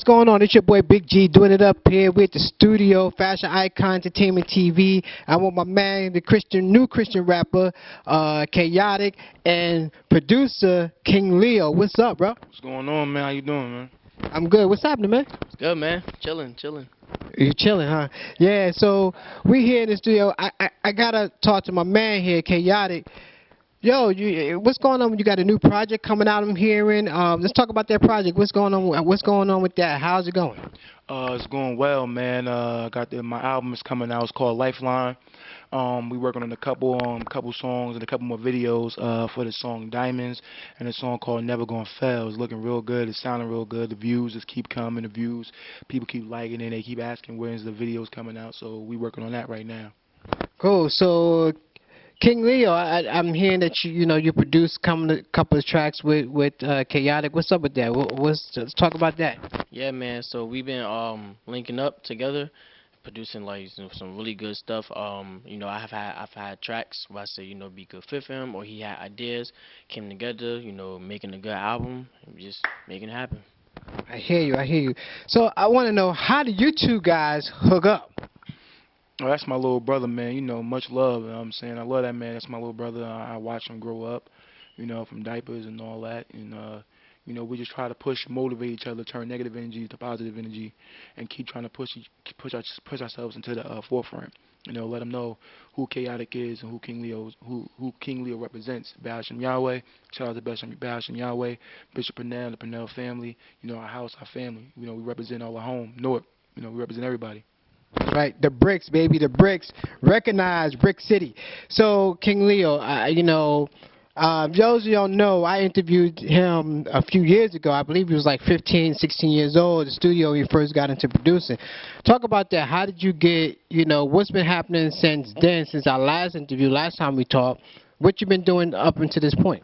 going on? It's your boy Big G doing it up here with the studio, Fashion Icon Entertainment TV. I want my man, the new Christian rapper, K-Yahtic, and producer King Leo. What's up, bro? What's going on, man? How you doing, man? I'm good. What's happening, man? It's good, man. Chilling. You chilling, huh? Yeah. So we here in the studio. I gotta talk to my man here, K-Yahtic. Yo, what's going on? You got a new project coming out, I'm hearing. Let's talk about that project. What's going on? What's going on with that? How's it going? It's going well, man. My album is coming out. It's called Lifeline. We working on a couple songs and a couple more videos for the song Diamonds and a song called Never Gonna Fail. It's looking real good. It's sounding real good. The views just keep coming. The views, people keep liking it. They keep asking when's the videos coming out. So we working on that right now. Cool. So King Leo, I'm hearing that you produced a couple of tracks with K-Yahtic. What's up with that? Let's talk about that. Yeah, man. So we've been linking up together, producing like some really good stuff. I've had tracks where I say be good fit for him, or he had ideas, came together, making a good album, and just making it happen. I hear you. So I want to know, how did you two guys hook up? Oh, that's my little brother, man. Much love. You know what I'm saying? I love that man. That's my little brother. I watch him grow up, from diapers and all that. And, we just try to motivate each other, turn negative energy to positive energy, and keep trying to push ourselves into the forefront. Let them know who K-Yahtic is and who King Leo represents. Basham Yahweh. Shout out to Basham Yahweh, Bishop Purnell, the Purnell family. Our house, our family. We represent all our home. Know it. We represent everybody. Right, the bricks, baby, the bricks. Recognize Brick City. So, King Leo, those of you don't know, I interviewed him a few years ago. I believe he was like 15, 16 years old, the studio when he first got into producing. Talk about that. How did you get, what's been happening since then, since our last interview, last time we talked? What you been doing up until this point?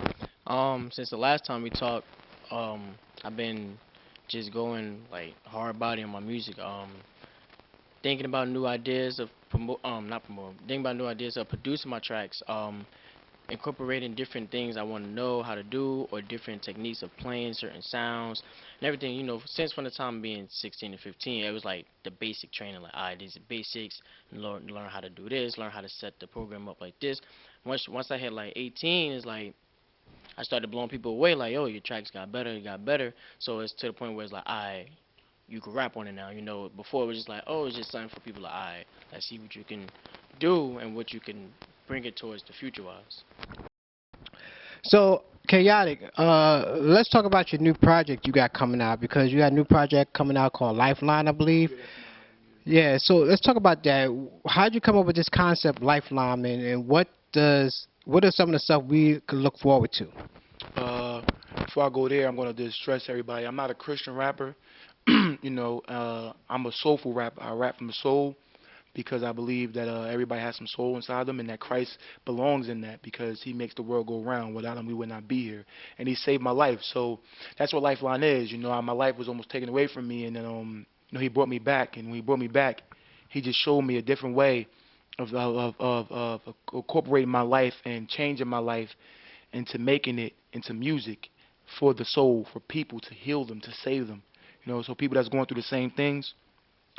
Since the last time we talked, I've been just going like hard body on my music. Thinking about new ideas of thinking about new ideas of producing my tracks, incorporating different things I want to know how to do, or different techniques of playing certain sounds and everything. Since from the time being 16 to 15, it was like the basic training, like, alright, these are basics, learn how to do this, learn how to set the program up like this. Once I hit like 18, it's like I started blowing people away, like, yo, your tracks got better. So it's to the point where it's like, you can rap on it now. Before it was just like, oh, it's just something for people like, let's see what you can do and what you can bring it towards the future-wise. So, K-Yahtic, let's talk about your new project you got coming out, because you got a new project coming out called Lifeline, I believe. Yeah, so let's talk about that. How'd you come up with this concept, Lifeline, and what are some of the stuff we could look forward to? Before I go there, I'm going to just stress everybody, I'm not a Christian rapper. I'm a soulful rapper. I rap from the soul because I believe that everybody has some soul inside them, and that Christ belongs in that, because he makes the world go round. Without him, we would not be here. And he saved my life. So that's what Lifeline is. My life was almost taken away from me, and then he brought me back. And when he brought me back, he just showed me a different way of incorporating my life and changing my life into making it into music for the soul, for people, to heal them, to save them. So people that's going through the same things,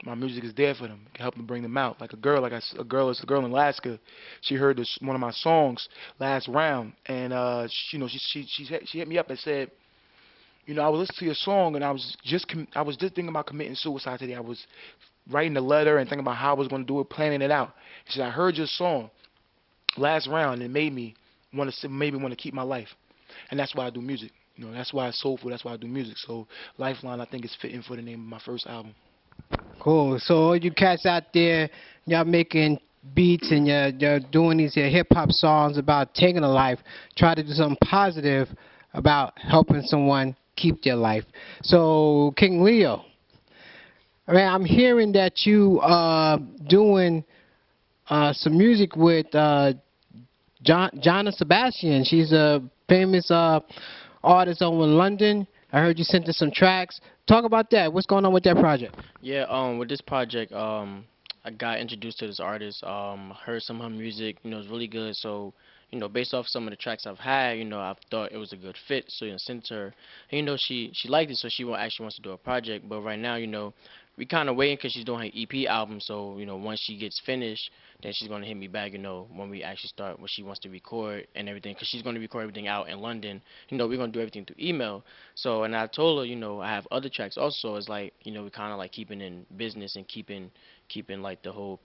my music is there for them. It can help them bring them out. Like a girl in Alaska. She heard one of my songs last round, and she hit me up and said, I was listening to your song, and I was just thinking about committing suicide today. I was writing a letter and thinking about how I was going to do it, planning it out. She said, I heard your song last round, and it made me want to keep my life, and that's why I do music. That's why it's soulful. That's why I do music. So Lifeline, I think, is fitting for the name of my first album. Cool. So all you cats out there, y'all making beats and you're doing these hip-hop songs about taking a life, try to do something positive about helping someone keep their life. So, King Leo, I'm hearing that you are doing some music with Jonna Sebastian. She's a famous artist over in London. I heard you sent us some tracks. Talk about that. What's going on with that project? Yeah, with this project, I got introduced to this artist. Heard some of her music. It's really good. So, based off some of the tracks I've had, I thought it was a good fit. So, sent to her. And, she liked it, so she actually wants to do a project. But right now, we kind of waiting because she's doing her EP album. So, once she gets finished, then she's going to hit me back, when we actually start what she wants to record and everything. Because she's going to record everything out in London. We're going to do everything through email. So, and I told her, I have other tracks also. It's like, we kind of like keeping in business and keeping like the whole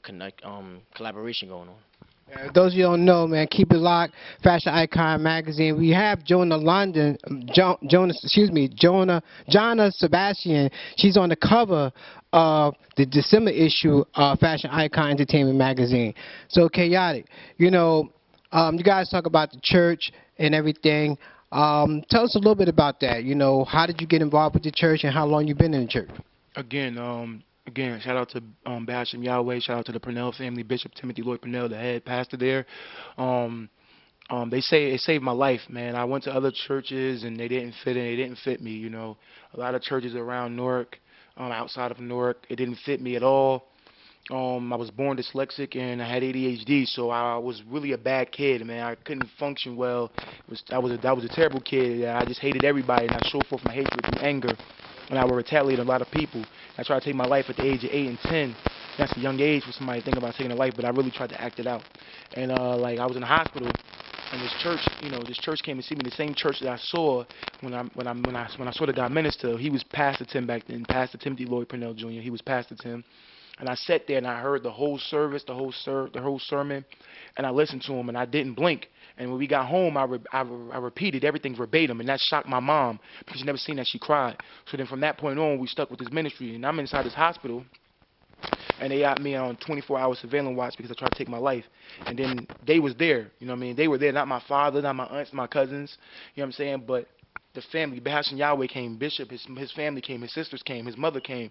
collaboration going on. Those of you don't know, man, keep it locked. Fashion Icon magazine. We have Jonah London, Jonna Sebastian. She's on the cover of the December issue of Fashion Icon Entertainment magazine. So, K-Yahtic, you guys talk about the church and everything. Tell us a little bit about that. How did you get involved with the church and how long you been in the church? Again, shout out to Basham Yahweh. Shout out to the Purnell family, Bishop Timothy Lloyd Purnell, the head pastor there. They say it saved my life, man. I went to other churches and they didn't fit in. They didn't fit me, A lot of churches around Newark, outside of Newark, it didn't fit me at all. I was born dyslexic and I had ADHD, so I was really a bad kid, man. I couldn't function well. I was a terrible kid. I just hated everybody, and I showed forth my hatred through anger. And I would retaliate on a lot of people. I tried to take my life at the age of 8 and 10. That's a young age for somebody to think about taking a life, but I really tried to act it out. And like I was in the hospital, and this church came to see me. The same church that I saw when I saw the guy minister. He was Pastor Tim back then, Pastor Timothy Lloyd Purnell Jr. He was Pastor Tim. And I sat there and I heard the whole service, the whole sermon, and I listened to him and I didn't blink. And when we got home, I repeated everything verbatim, and that shocked my mom because she never seen that she cried. So then from that point on, we stuck with this ministry, and I'm inside this hospital, and they got me on 24-hour surveillance watch because I tried to take my life. And then they was there, They were there, not my father, not my aunts, my cousins, But the family, Bahashan Yahweh came, Bishop, his family came, his sisters came, his mother came.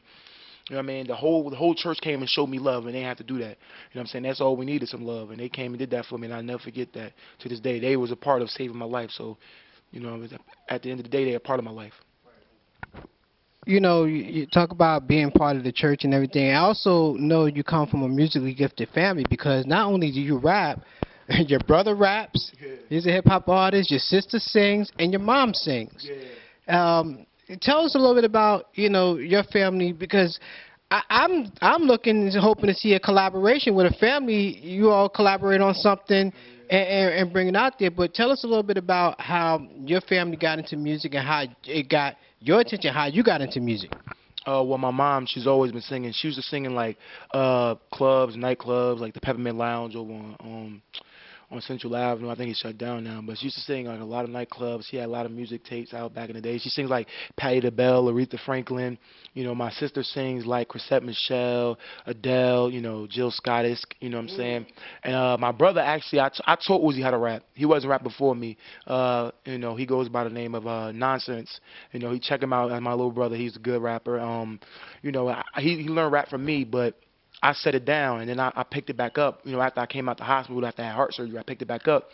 The whole church came and showed me love, and they have to do that. That's all we needed, some love, and they came and did that for me, and I'll never forget that to this day. They was a part of saving my life, so, at the end of the day, they're a part of my life. You talk about being part of the church and everything. I also know you come from a musically gifted family because not only do you rap, your brother raps, he's a hip-hop artist, your sister sings, and your mom sings. Yeah. Tell us a little bit about, your family, because I'm looking, hoping to see a collaboration with a family. You all collaborate on something and bring it out there. But tell us a little bit about how your family got into music and how it got your attention, how you got into music. Well, my mom, she's always been singing. She used to sing in, like, clubs, nightclubs, like the Peppermint Lounge over on Central Avenue. I think it's shut down now, but she used to sing like a lot of nightclubs. She had a lot of music tapes out back in the day. She sings like Patti LaBelle, Aretha Franklin. My sister sings like Chrisette Michelle, Adele, Jill Scottis, what I'm saying? And my brother, actually, I taught Uzi how to rap. He wasn't rap before me. He goes by the name of Nonsense. He check him out as my little brother. He's a good rapper. He learned rap from me, but I set it down, and then I picked it back up. After I came out the hospital, after I had heart surgery, I picked it back up,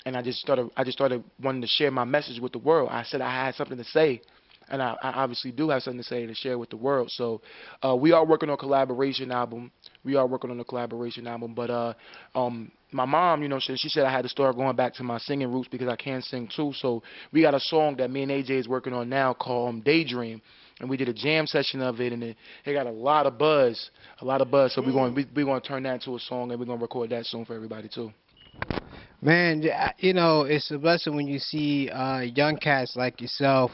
and I just started wanting to share my message with the world. I said I had something to say, and I obviously do have something to say to share with the world. So we are working on a collaboration album. But my mom, she said I had to start going back to my singing roots because I can sing too. So we got a song that me and AJ is working on now called Daydream. And we did a jam session of it, and it got a lot of buzz. So we're going to turn that into a song, and we're going to record that soon for everybody too. Man, it's a blessing when you see young cats like yourself,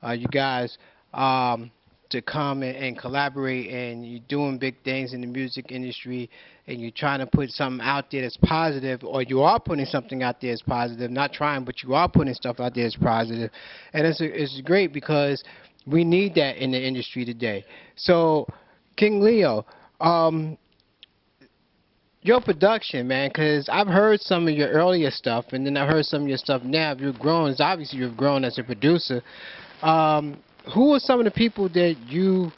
you guys, to come and collaborate, and you're doing big things in the music industry, and you're trying to put something out there that's positive, or you are putting something out there that's positive. Not trying, but you are putting stuff out there that's positive, and it's great because we need that in the industry today. So, King Leo, your production, man, because I've heard some of your earlier stuff, and then I've heard some of your stuff now. You've grown. Obviously, you've grown as a producer. Who are some of the people that you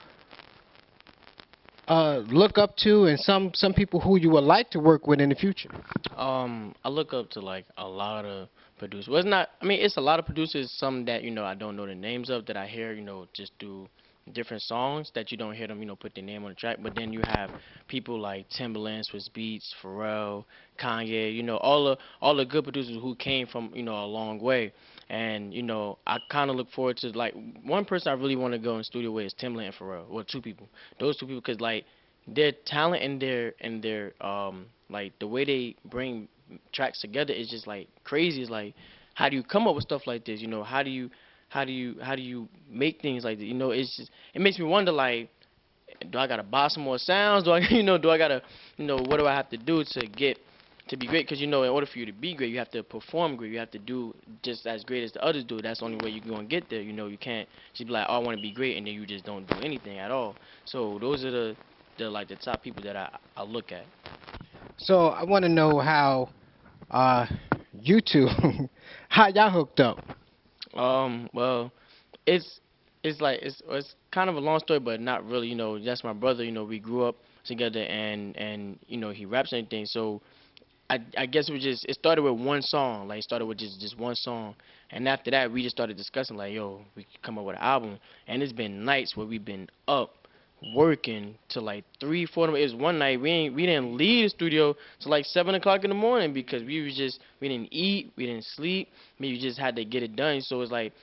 look up to, and some people who you would like to work with in the future? I look up to like a lot of producers. Well, it's a lot of producers. Some that I don't know the names of that I hear just through different songs that you don't hear them, put their name on the track. But then you have people like Timbaland, Swiss Beats, Pharrell, Kanye, all the good producers who came from, a long way. And, I kind of look forward to, like, one person I really want to go in studio with is Timbaland and Pharrell. Well, two people. Those two people, because, like, their talent and their like, the way they bring tracks together is just, like, crazy. It's like, how do you come up with stuff like this? How do you make things like that? It's just, it makes me wonder, like, do I gotta buy some more sounds? Do I do I gotta what do I have to do to be great? Because in order for you to be great, you have to perform great. You have to do just as great as the others do. That's the only way you're gonna get there. You can't just be like, oh, I want to be great, and then you just don't do anything at all. So those are the top people that I look at. So I want to know how you two, how y'all hooked up. Well, it's it's kind of a long story, but not really. That's my brother. We grew up together, and he raps and everything. So I guess it started with one song. Like, it started with just one song, and after that we just started discussing, like, yo, we could come up with an album. And it's been nights where we've been up working till like 3, 4. It was one night we didn't leave the studio till like 7 o'clock in the morning because we didn't eat, we didn't sleep. We just had to get it done. So it's like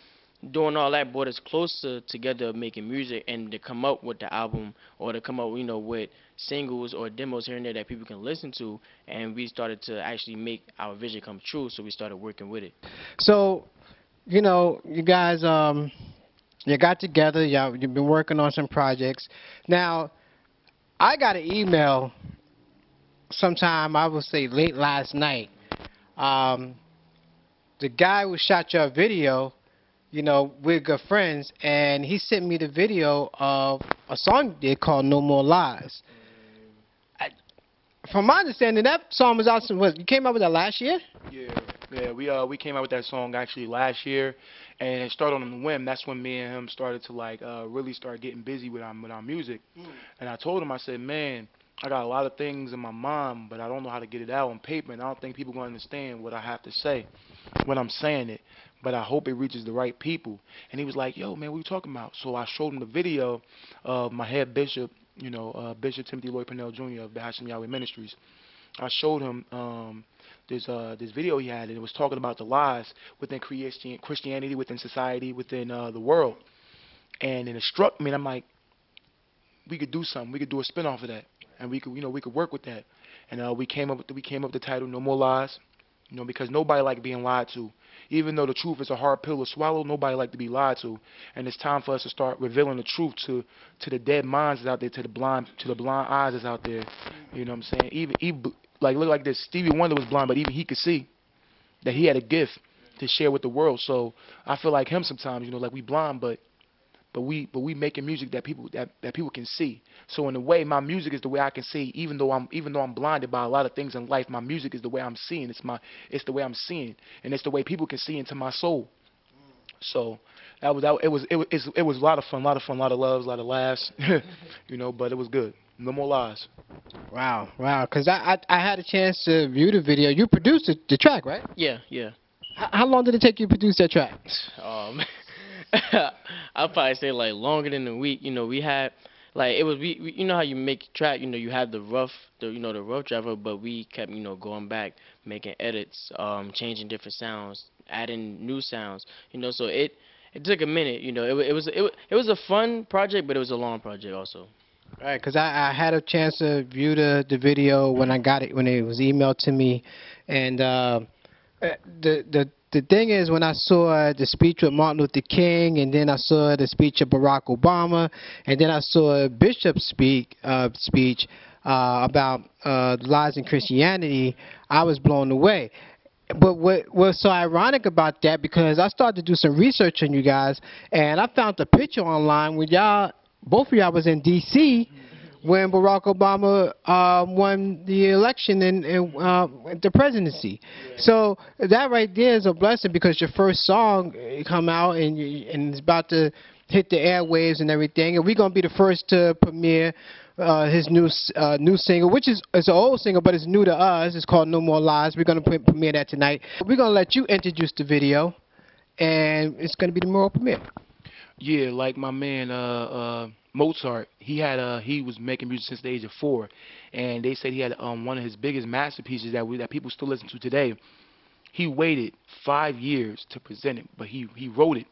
doing all that brought us closer together, making music, and to come up with the album, or to come up with singles or demos here and there that people can listen to. And we started to actually make our vision come true, so we started working with it. So, you guys, you got together, you've been working on some projects. Now, I got an email sometime, I would say late last night. The guy who shot your video, we're good friends, and he sent me the video of a song they called No More Lies. From my understanding, that song was out, you came out with that last year? Yeah, we came out with that song actually last year, and it started on a whim. That's when me and him started to, like, really start getting busy with our music. And I told him, I said, man, I got a lot of things in my mind, but I don't know how to get it out on paper, and I don't think people gonna understand what I have to say when I'm saying it. But I hope it reaches the right people. And he was like, yo, man, what you talking about? So I showed him the video of my head bishop, Bishop Timothy Lloyd Purnell Jr. of the Hashem Yahweh Ministries. I showed him this video he had, and it was talking about the lies within Christianity, within society, within the world. And it struck me, and I'm like, we could do something. We could do a spin-off of that, and we could work with that. And we came up with the title No More Lies, because nobody like being lied to. Even though the truth is a hard pill to swallow, nobody like to be lied to. And it's time for us to start revealing the truth to the dead minds that's out there, to the blind eyes that's out there. You know what I'm saying? Even like, look like this. Stevie Wonder was blind, but even he could see that he had a gift to share with the world. So I feel like him sometimes, like, we blind, but we making music that people can see. So in a way, my music is the way I can see. Even though I'm blinded by a lot of things in life, my music is the way I'm seeing. It's the way I'm seeing, and it's the way people can see into my soul. So it was a lot of fun, a lot of loves, a lot of laughs, but it was good. No More Lies. Wow. Because I had a chance to view the video. You produced the track, right? Yeah. How long did it take you to produce that track? I'll probably say, like, longer than a week. We had, like, it was we how you make a track. You have the rough draft, but we kept going back, making edits, changing different sounds, adding new sounds. So it took a minute. It was a fun project, but it was a long project also. Right, because I had a chance to view the video when I got it, when it was emailed to me, and the thing is, when I saw the speech with Martin Luther King, and then I saw the speech of Barack Obama, and then I saw Bishop's speech about lies in Christianity, I was blown away. But what was so ironic about that, because I started to do some research on you guys, and I found a picture online where both of y'all was in D.C. when Barack Obama won the election and the presidency. Yeah. So that right there is a blessing, because your first song come out and it's about to hit the airwaves and everything, and we're gonna be the first to premiere his new single, which is an old single, but it's new to us. It's called No More Lies. We're gonna premiere that tonight. We're gonna let you introduce the video, and it's gonna be the world premiere. Yeah, like my man Mozart, he was making music since the age of 4, and they said he had one of his biggest masterpieces that people still listen to today. He waited 5 years to present it, but he wrote it.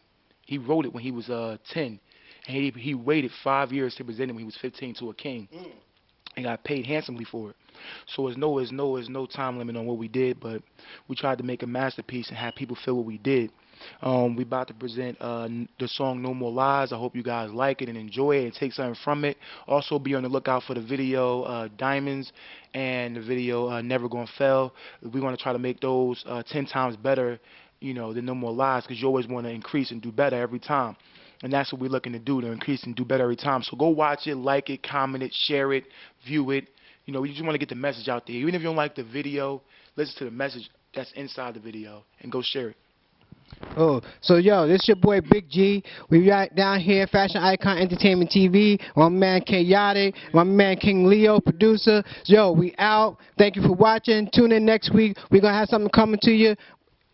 He wrote it when he was 10, and he waited 5 years to present it when he was 15 to a king, and got paid handsomely for it. So there's no time limit on what we did, but we tried to make a masterpiece and have people feel what we did. We about to present the song "No More Lies." I hope you guys like it and enjoy it and take something from it. Also, be on the lookout for the video "Diamonds" and the video "Never Gonna Fail." We want to try to make those 10 times better, than "No More Lies," because you always want to increase and do better every time. And that's what we're looking to do, to increase and do better every time. So go watch it, like it, comment it, share it, view it. We just want to get the message out there. Even if you don't like the video, listen to the message that's inside the video and go share it. Oh, so yo, this your boy Big G. We right down here, Fashion Icon Entertainment TV. My man K-Yahtic, my man King Leo, producer. Yo, we out. Thank you for watching. Tune in next week. We're gonna have something coming to you.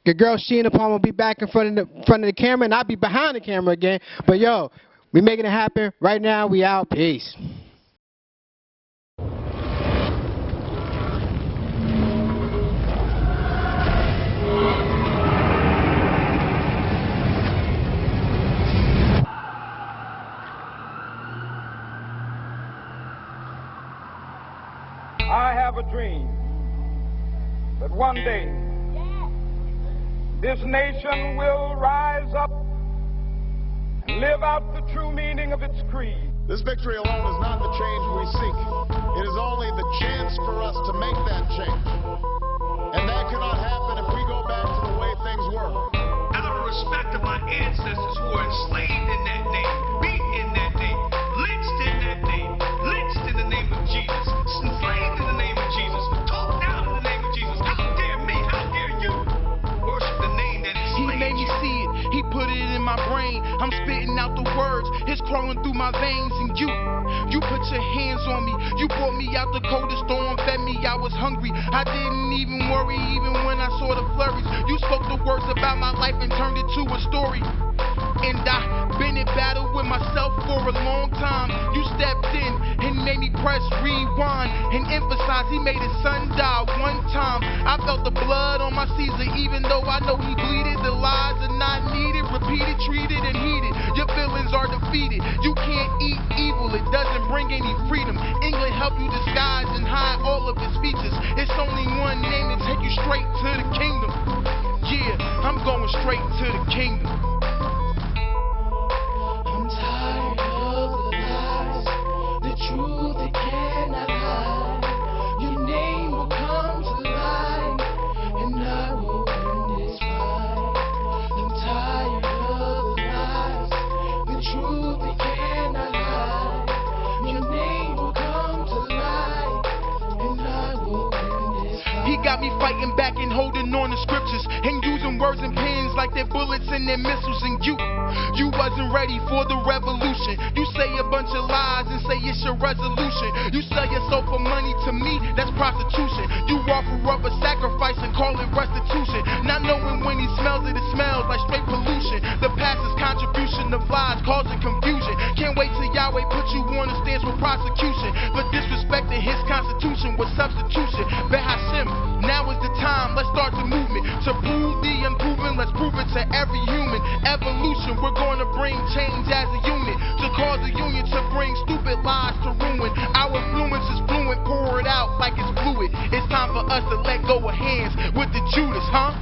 Your girl Sheena Palmer will be back in front of the camera, and I'll be behind the camera again. But yo, we making it happen. Right now, we out. Peace. I have a dream that one day this nation will rise up and live out the true meaning of its creed. This victory alone is not the change we seek. It is only the chance for us to make that change. And that cannot happen if we go back to the way things were. Out of respect of my ancestors who were enslaved in that name, beaten in that name, lynched in that name, lynched in the name of Jesus, enslaved in the name of Jesus, talked down in the name of Jesus. How dare me? How dare you worship the name that enslaved you? He made me see it. He put it in my brain. I'm spitting out the words. It's crawling through my veins. And you put your hands on me. You brought me out the coldest storm, fed me. I was hungry. I didn't even worry, even when I saw the flurries. You spoke the words about my life and turned it to a story. And I've been in battle with myself for a long time. You stepped in and made me press rewind and emphasize he made his son die one time. I felt the blood on my Caesar, even though I know he bleeded. The lies are not needed, repeated, treated, and heated. Your feelings are defeated. You can't eat evil, it doesn't bring any freedom. England helped you disguise and hide all of its features. It's only one name to take you straight to the kingdom. Yeah, I'm going straight to the kingdom. I'm tired of the lies, the truth it cannot hide. Your name will come to light, and I will win this fight. I'm tired of the lies, the truth it cannot hide. Your name will come to light, and I will win this fight. He got me fighting back and holding on to scriptures and using words and pens like they're bullets and they're missiles. And you wasn't ready for the revolution. You say a bunch of lies and say it's your resolution. You sell your soul for money, to me that's prostitution. You offer up a sacrifice and call it restitution. Not knowing when he smells it, it smells like straight pollution. The pastor's contribution of lies causing confusion. Can't wait till Yahweh put you on the stance with prosecution for disrespecting his constitution with substitution. Behashim, now is the time, let's start the movement to prove the unproven. Let's prove it to every human. Evolution, we're going to bring change as a unit, to cause a union to bring stupid lies to ruin. Our influence is fluent, pour it out like it's fluid. It's time for us to let go of hands with the Judas, huh?